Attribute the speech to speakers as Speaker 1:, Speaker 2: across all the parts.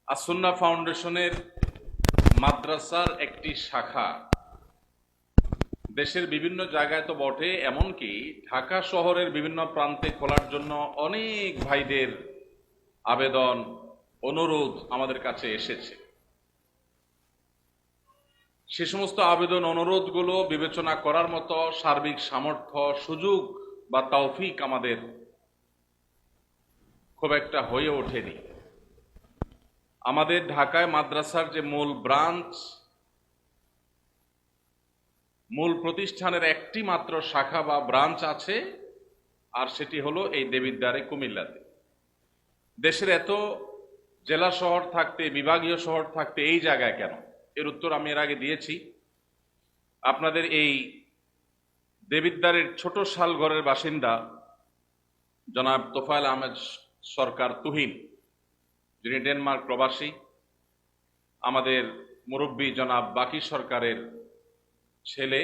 Speaker 1: আসুন্না ফাউন্ডেশনের মাদ্রাসার একটি শাখা দেশের বিভিন্ন জায়গায় তো বটে, এমনকি ঢাকা শহরের বিভিন্ন প্রান্তে খোলার জন্য অনেক ভাইদের আবেদন, অনুরোধ আমাদের কাছে এসেছে। সে সমস্ত আবেদন অনুরোধগুলো বিবেচনা করার মতো সার্বিক সামর্থ্য, সুযোগ বা তৌফিক আমাদের খুব একটা হয়ে ওঠেনি। আমাদের ঢাকায় মাদ্রাসার যে মূল ব্রাঞ্চ, মূল প্রতিষ্ঠানের একটি মাত্র শাখা বা ব্রাঞ্চ আছে, আর সেটি হলো এই দেবিদ্বারে কুমিল্লাতে। দেশের এত জেলা শহর থাকতে, বিভাগীয় শহর থাকতে এই জায়গায় কেন? এর উত্তর আমি এর আগে দিয়েছি। আপনাদের এই দেবিদ্বারের ছোট শালঘরের বাসিন্দা জনাব তোফায়েল আহমেদ সরকার তুহিন, যিনি ডেনমার্ক প্রবাসী, আমাদের মুরব্বী জনাব বাকি সরকারের ছেলে,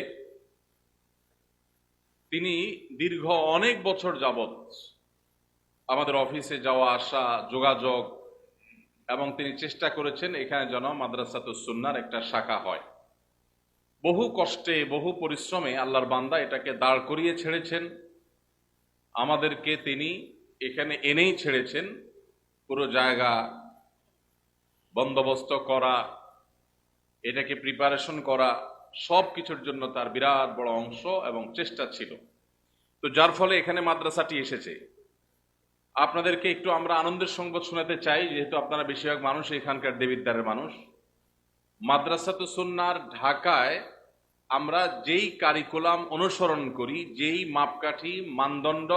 Speaker 1: তিনি দীর্ঘ অনেক বছর যাবৎ আমাদের অফিসে যাওয়া আসা, যোগাযোগ, এবং তিনি চেষ্টা করেছেন এখানে যেন মাদ্রাসাতুস সুন্নাহর একটা শাখা হয়। বহু কষ্টে, বহু পরিশ্রমে আল্লাহর বান্দা এটাকে দাঁড় করিয়ে ছেড়েছেন। আমাদেরকে তিনি এখানে এনেই ছেড়েছেন। পুরো জায়গা বন্দোবস্ত করা, এটাকে প্রিপারেশন করা, সব কিছুর জন্য তার বিরাট বড় অংশ এবং চেষ্টা ছিল। তো যার ফলে এখানে মাদ্রাসাটি এসেছে। আপনাদেরকে একটু আমরা আনন্দের সংবাদ শোনাতে চাই, যেহেতু আপনারা বেশিরভাগ মানুষ এখানকার দেবিদ্বারের মানুষ। মাদ্রাসাতুস সুন্নাহর ঢাকায় আমরা যেই কারিকুলাম অনুসরণ করি, যেই মাপকাঠি, মানদণ্ড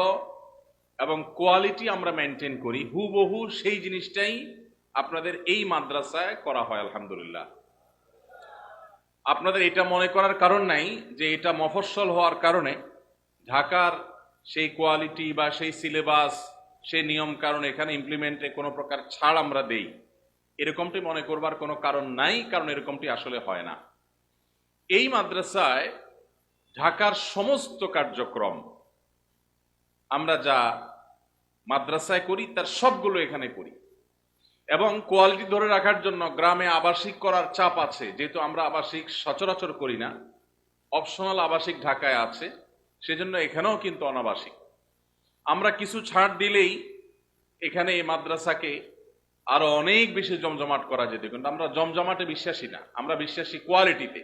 Speaker 1: এবং কোয়ালিটি আমরা মেনটেন করি, হুবহু সেই জিনিসটাই আপনাদের এই মাদ্রাসায় করা হয় আলহামদুলিল্লাহ। আপনাদের এটা মনে করার কারণ নাই যে এটা মফস্বল হওয়ার কারণে ঢাকার সেই কোয়ালিটি বা সেই সিলেবাস, সেই নিয়ম কারণ এখানে ইমপ্লিমেন্টে কোনো প্রকার ছাড় আমরা দেই, এরকমটি মনে করবার কোনো কারণ নাই, কারণ এরকমটি আসলে হয় না। এই মাদ্রাসায় ঢাকার সমস্ত কার্যক্রম আমরা যা মাদ্রাসায় করি তার সবগুলো এখানে করি, এবং কোয়ালিটি ধরে রাখার জন্য গ্রামে আবাসিক করার চাপ আছে। যেহেতু আমরা আবাসিক সচরাচর করি না, অপশনাল আবাসিক ঢাকায় আছে, সেজন্য এখানেও কিন্তু অনাবাসিক। আমরা কিছু ছাড় দিলেই এখানে এই মাদ্রাসাকে আরো অনেক বেশি জমজমাট করা যেত, কিন্তু আমরা জমজমাটে বিশ্বাসী না, আমরা বিশ্বাসী কোয়ালিটিতে।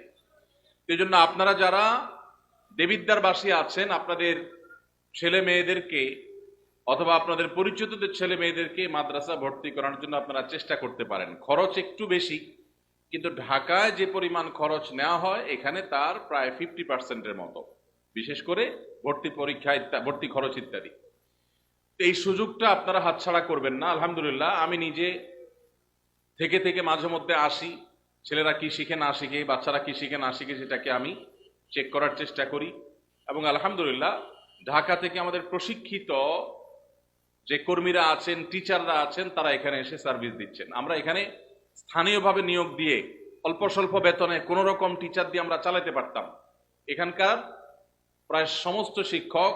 Speaker 1: এই জন্য আপনারা যারা দেবিদ্বারবাসী আছেন, আপনাদের ছেলে মেয়েদেরকে অথবা আপনাদের পরিচিতদের ছেলে মেয়েদেরকে মাদ্রাসা ভর্তি করানোর জন্য আপনারা চেষ্টা করতে পারেন। খরচ একটু বেশি, কিন্তু ঢাকায় যে পরিমাণ খরচ নেওয়া হয় এখানে তার প্রায় 50%-এর মতো, বিশেষ করে ভর্তি পরীক্ষা, ভর্তি খরচ ইত্যাদি। এই সুযোগটা আপনারা হাতছাড়া করবেন না। আলহামদুলিল্লাহ, আমি নিজে থেকে থেকে মাঝে মধ্যে আসি, ছেলেরা কি শিখে না শিখে, বাচ্চারা কি শিখে না শিখে, সেটাকে আমি চেক করার চেষ্টা করি। এবং আলহামদুলিল্লাহ, ঢাকা থেকে আমাদের প্রশিক্ষিত যে কর্মীরা আছেন, টিচাররা আছেন, তারা এখানে এসে সার্ভিস দিচ্ছেন। আমরা এখানে স্থানীয়ভাবে নিয়োগ দিয়ে অল্প স্বল্প বেতনে কোন রকম টিচার দিয়ে আমরা চালাতে পারতাম। এখানকার প্রায় সমস্ত শিক্ষক,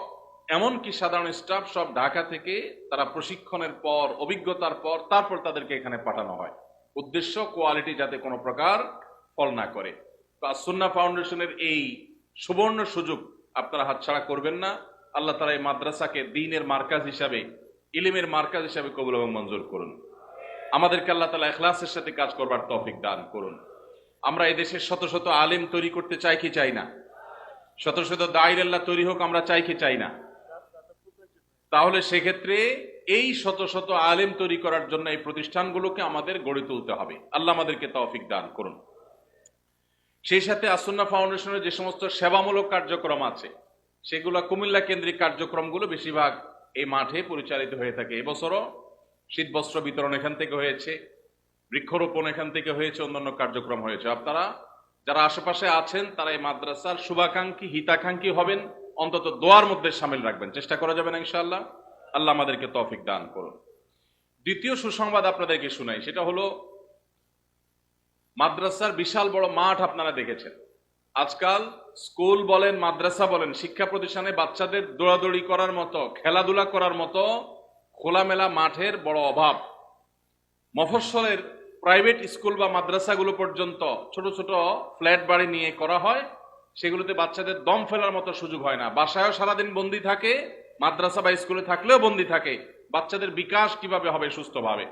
Speaker 1: এমনকি সাধারণ স্টাফ, সব ঢাকা থেকে তারা প্রশিক্ষণের পর, অভিজ্ঞতার পর, তারপর তাদেরকে এখানে পাঠানো হয়। উদ্দেশ্য কোয়ালিটি যাতে কোনো প্রকার ফল না করে। সুন্নাহ ফাউন্ডেশনের এই সুবর্ণ সুযোগ আপনারা হাতছাড়া করবেন না। আল্লাহ তাআলা এই মাদ্রাসাকে দ্বীনের মার্কাজ হিসাবে, ইলমের মার্কাজ হিসাবে কবুল এবং মঞ্জুর করুন। আমাদেরকে আল্লাহ তাআলা ইখলাসের সাথে কাজ করবার তৌফিক দান করুন। আমরা এই দেশের শত শত আলেম তৈরি করতে চাই কি চাই না? শত শত দাঈর আল্লাহ তৈরি হোক আমরা চাই কি চাই না? তাহলে সেক্ষেত্রে এই শত শত আলেম তৈরি করার জন্য এই প্রতিষ্ঠানগুলোকে আমাদের গড়ে তুলতে হবে। আল্লাহ আমাদেরকে তৌফিক দান করুন। সেই সাথে আসুন্নাহ ফাউন্ডেশনের যে সমস্ত সেবামূলক কার্যক্রম আছে, সেগুলো কুমিল্লা কেন্দ্রিক কার্যক্রমগুলো বেশিরভাগ এই মাঠে পরিচালিত হয়ে থাকে। এবছরও শীত বস্ত্র বিতরণ এখান থেকে হয়েছে, বৃক্ষরোপণ এখান থেকে হয়েছে, অন্যান্য কার্যক্রম হয়েছে। আপনারা যারা আশেপাশে আছেন তারা এই মাদ্রাসার শুভাকাঙ্ক্ষী, হিতাকাঙ্ক্ষী হবেন, অন্তত দোয়ার মধ্যে সামিল রাখবেন, চেষ্টা করা যাবে না ইনশাআল্লাহ। আল্লাহ আমাদেরকে তৌফিক দান করুন। দ্বিতীয় সুসংবাদ আপনাদেরকে শুনাই, সেটা হলো মাদ্রাসার বিশাল বড় মাঠ আপনারা দেখেছেন। আজকাল স্কুল বলেন, মাদ্রাসা বলেন, শিক্ষা প্রতিষ্ঠানে বাচ্চাদের দৌড়াদৌড়ি করার মতো, খেলাধুলা করার মতো খোলামেলা মাঠের বড় অভাব। মফস্বলের প্রাইভেট স্কুল বা মাদ্রাসাগুলো পর্যন্ত ছোট ছোট ফ্ল্যাট বাড়ি নিয়ে করা হয়, সেগুলোতে বাচ্চাদের দম ফেলার মতো সুযোগ হয় না। বাসায়ও সারাদিন বন্দি থাকে, মাদ্রাসা বা স্কুলে থাকলেও বন্দি থাকে। বাচ্চাদের বিকাশ কিভাবে হবে সুস্থভাবে?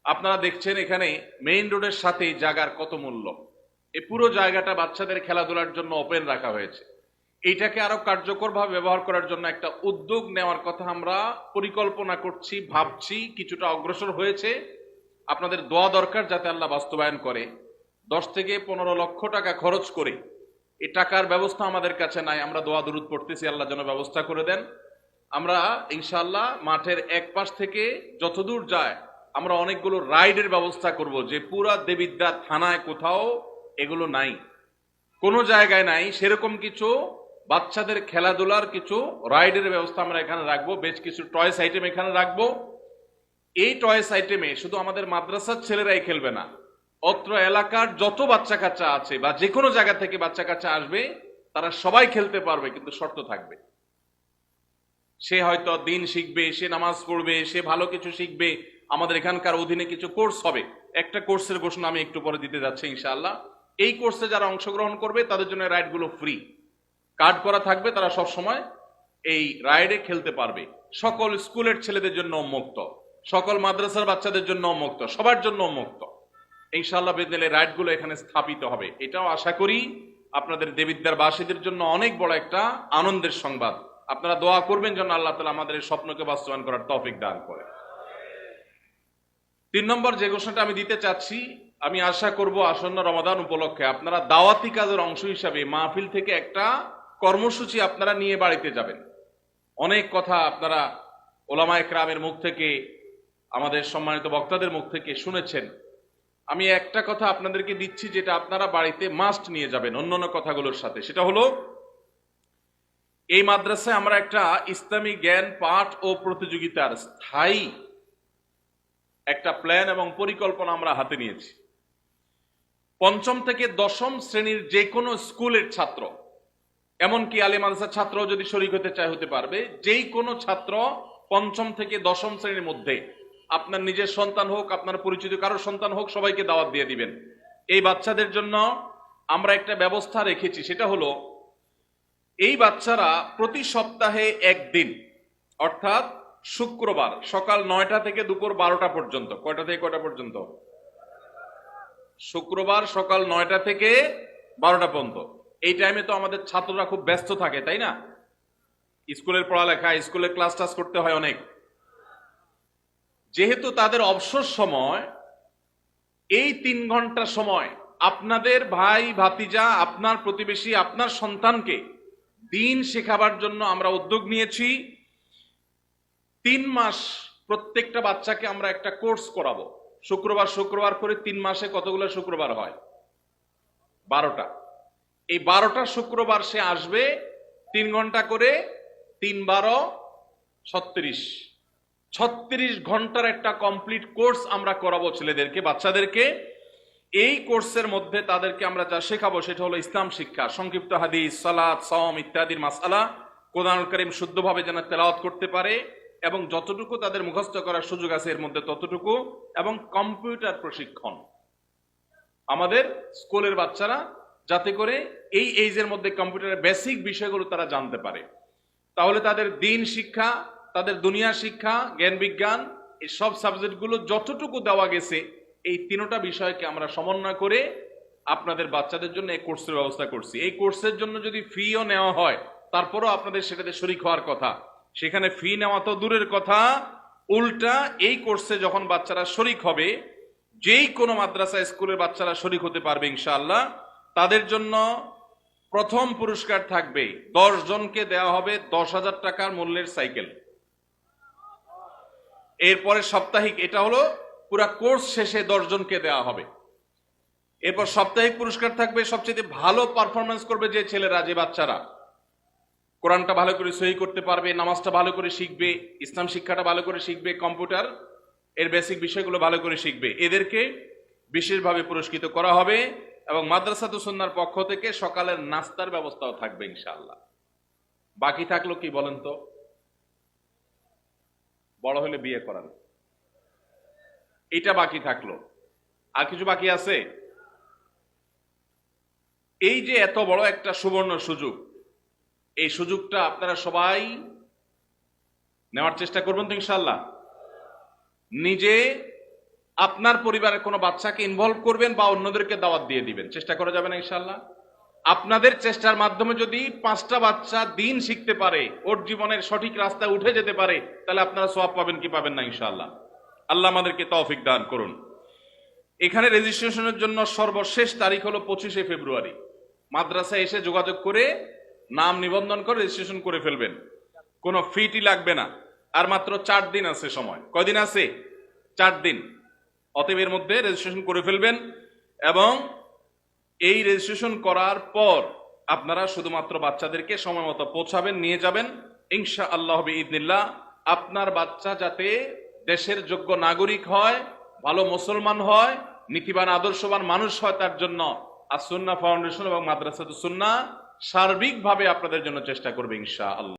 Speaker 1: আপনারা দেখছেন এখানে মেইন রোডের সাথে জায়গার কত মূল্য। এই পুরো জায়গাটা বাচ্চাদের খেলাধুলার জন্য ওপেন রাখা হয়েছে। এইটাকে আরো কার্যকরভাবে ব্যবহার করার জন্য একটা উদ্যোগ নেওয়ার কথা আমরা পরিকল্পনা করছি, ভাবছি, কিছুটা অগ্রসর হয়েছে। আপনাদের দোয়া দরকার যাতে আল্লাহ বাস্তবায়ন করে। 10 থেকে 15 লক্ষ টাকা খরচ করে, এই টাকার ব্যবস্থা আমাদের কাছে নাই, আমরা দোয়া দুরুদ পড়তেছি আল্লাহ যেন ব্যবস্থা করে দেন। আমরা ইনশাআল্লাহ মাঠের এক পাশ থেকে যতদূর যায় আমরা অনেকগুলো রাইডের ব্যবস্থা করব, যে পুরা দেবিদ্যা থানায় কোথাও এগুলো নাই, কোনো জায়গায় নাই। সেরকম কিছু বাচ্চাদের খেলাধুলার কিছু রাইডের ব্যবস্থা আমরা এখানে রাখবো। বেশ কিছু টয়েস আইটেম এখানে রাখবো। এই টয়েস আইটেমে শুধু আমাদের মাদ্রাসার ছেলেরাই খেলবে না, অত্র এলাকার যত বাচ্চা কাচ্চা আছে বা যে কোনো জায়গা থেকে বাচ্চা কাচ্চা আসবে তারা সবাই খেলতে পারবে, কিন্তু শর্ত থাকবে। সে হয়তো দিন শিখবে, সে নামাজ পড়বে, সে ভালো কিছু শিখবে। আমাদের এখানকার অধীনে কিছু কোর্স হবে, একটা কোর্সের ঘোষণা আমি একটু পরে দিতে যাচ্ছি ইনশাআল্লাহ। এই কোর্সে যারা অংশগ্রহণ করবে তাদের জন্য রাইডগুলো ফ্রি, কার্ড করা থাকবে, তারা সব সময় এই রাইডে খেলতে পারবে। সকল স্কুলের ছেলেদের জন্য উন্মুক্ত, সকল মাদ্রাসার বাচ্চাদের জন্য উন্মুক্ত, সবার জন্য উন্মুক্ত। ইনশাআল্লাহ বেদনেলে রাইডগুলো এখানে স্থাপিত হবে। এটাও আশা করি আপনাদের দেবিদ্যার বাসীদের জন্য অনেক বড় একটা আনন্দের সংবাদ। আপনারা দোয়া করবেন যেন আল্লাহ তাআলা আমাদের এই স্বপ্নকে বাস্তবায়ন করার তৌফিক দান করে। 3 নম্বর যে ঘোষণাটা আমি দিতে চাচ্ছি, আমি আশা করব আসন্ন রমাদান উপলক্ষে আপনারা দাওয়াতি কাজের অংশ হিসাবে মাহফিল থেকে একটা কর্মসূচি আপনারা নিয়ে বাড়িতে যাবেন। অনেক কথা আপনারা ওলামায়ে কেরামের মুখ থেকে, আমাদের সম্মানিত বক্তাদের মুখ থেকে শুনেছেন। আমি একটা কথা আপনাদেরকে দিচ্ছি যেটা আপনারা বাড়িতে মাস্ট নিয়ে যাবেন অন্যান্য কথাগুলোর সাথে। সেটা হলো, এই মাদ্রাসায় আমরা একটা ইসলামী জ্ঞান পাঠ ও প্রতিযোগিতার স্থায়ী একটা প্ল্যান এবং পরিকল্পনা আমরা হাতে নিয়েছি। 5ম থেকে 10ম শ্রেণীর যে কোনো স্কুলের ছাত্র, এমনকি আলিম মাদ্রাসার ছাত্র যদি শরীক হতে চায় হতে পারবে, যেই কোনো ছাত্র 5ম থেকে 10ম শ্রেণীর মধ্যে, আপনার নিজের সন্তান হোক, আপনার পরিচিত কারোর সন্তান হোক, সবাইকে দাওয়াত দিয়ে দিবেন। এই বাচ্চাদের জন্য আমরা একটা ব্যবস্থা রেখেছি, সেটা হলো এই বাচ্চারা প্রতি সপ্তাহে একদিন, অর্থাৎ শুক্রবার সকাল 9টা থেকে দুপুর 12টা পর্যন্ত। কয়টা থেকে কয়টা পর্যন্ত? শুক্রবার সকাল 9টা থেকে 12টা পর্যন্ত। এই টাইমে তো আমাদের ছাত্ররা খুব ব্যস্ত থাকে, তাই না? স্কুলের পড়ালেখা, স্কুলের ক্লাস টাস করতে হয় অনেক। যেহেতু তাদের অবসর সময় এই 3 ঘন্টা সময়, আপনাদের ভাই ভাতিজা, আপনার প্রতিবেশী, আপনার সন্তানকে দিন শেখাবার জন্য আমরা উদ্যোগ নিয়েছি। 3 মাস প্রত্যেকটা বাচ্চাকে আমরা একটা কোর্স করাবো। শুক্রবার শুক্রবার করে 3 মাসে কতগুলো শুক্রবার হয়? 12টা। এই 12টা শুক্রবার সে আসবে, 3 ঘন্টা করে, 3 12 36, 36 ঘন্টার একটা কমপ্লিট কোর্স আমরা করাবো ছেলেদেরকে, বাচ্চাদেরকে। এই কোর্সের মধ্যে তাদেরকে আমরা যা শেখাবো সেটা হলো ইসলাম শিক্ষা, সংক্ষিপ্ত হাদিস, সালাত, সাওম ইত্যাদির মাসআলা, কোরআনুল কারীম শুদ্ধভাবে যেন তেলাওয়াত করতে পারে এবং যতটুকু তাদের মুখস্থ করার সুযোগ আছে এর মধ্যে ততটুকু, এবং কম্পিউটার প্রশিক্ষণ। আমাদের স্কুলের বাচ্চারা যাতে করে এই এইজের মধ্যে কম্পিউটারের বেসিক বিষয়গুলো তারা জানতে পারে, তাহলে তাদের দিন শিক্ষা, তাদের দুনিয়া শিক্ষা, জ্ঞান বিজ্ঞান, এই সব সাবজেক্টগুলো যতটুকু দেওয়া গেছে, এই 3টা বিষয়কে আমরা সমন্বয় করে আপনাদের বাচ্চাদের জন্য এই কোর্সের ব্যবস্থা করছি। এই কোর্সের জন্য যদি ফিও নেওয়া হয়, তারপরও আপনাদের সেটাতে শরীক হওয়ার কথা। সেখানে ফি নেওয়া তো দূরের কথা, উল্টা এই কোর্সে যখন বাচ্চারা শরীক হবে, যেই কোনো মাদ্রাসা স্কুলের বাচ্চারা শরীক হতে পারবে ইনশাআল্লাহ, তাদের জন্য প্রথম পুরস্কার থাকবে 10 জনকে দেওয়া হবে 10,000 টাকার মূল্যের সাইকেল। এরপরে সাপ্তাহিক, এটা হলো পুরা কোর্স শেষে 10 জনকে দেওয়া হবে। এরপর সাপ্তাহিক পুরস্কার থাকবে সবচেয়ে ভালো পারফরমেন্স করবে যে ছেলেরা, যে বাচ্চারা কোরআনটা ভালো করে সহি করতে পারবে, নামাজটা ভালো করে শিখবে, ইসলাম শিক্ষাটা ভালো করে শিখবে, কম্পিউটার এর বেসিক বিষয়গুলো ভালো করে শিখবে, এদেরকে বিশেষভাবে পুরস্কৃত করা হবে। এবং মাদ্রাসাতুস সুন্নাহর পক্ষ থেকে সকালের নাস্তার ব্যবস্থাও থাকবে ইনশাআল্লাহ। বাকি থাকলো কি বলেন তো? বড় হলে বিয়ে করান, এটা বাকি থাকলো। আর কিছু বাকি আছে? এই যে এত বড় একটা সুবর্ণ সুযোগ, এই সুযোগটা আপনারা সবাই নেওয়ার চেষ্টা করবেন তো ইনশাআল্লাহ? নিজে আপনার পরিবারের কোনো বাচ্চাকে ইনভলভ করবেন বা অন্যদেরকে দাওয়াত দিয়ে দিবেন, চেষ্টা করা যাবে না ইনশাআল্লাহ? আপনাদের চেষ্টার মাধ্যমে যদি 5টা বাচ্চা দিন শিখতে পারে, ওর জীবনের সঠিক রাস্তায় উঠে যেতে পারে, তাহলে আপনারা সওয়াব পাবেন কি পাবেন না ইনশাআল্লাহ? আল্লাহ আমাদেরকে তৌফিক দান করুন। এখানে রেজিস্ট্রেশনের জন্য সর্বশেষ তারিখ হলো 25শে ফেব্রুয়ারি। মাদ্রাসায় এসে যোগাযোগ করে নাম নিবন্ধন করে রেজিস্ট্রেশন করে ফেলবেন, কোনো ফিটি লাগবে না। আর মাত্র 4 দিন আছে সময়। কয়দিন আছে? 4 দিন। অতএব এর মধ্যে রেজিস্ট্রেশন করে ফেলবেন, এবং এই রেজিস্ট্রেশন করার পর আপনারা শুধুমাত্র বাচ্চাদেরকে সময় মতো পৌঁছাবেন, নিয়ে যাবেন ইনশাআল্লাহ বিইذনিল্লাহ। আপনার বাচ্চা যাতে দেশের যোগ্য নাগরিক হয়, ভালো মুসলমান হয়, নীতিবান আদর্শবান মানুষ হয়, তার জন্য আস-সুন্নাহ ফাউন্ডেশন এবং মাদ্রাসাতুস সুন্নাহ সার্বিকভাবে আপনাদের জন্য চেষ্টা করবে ইনশাআল্লাহ।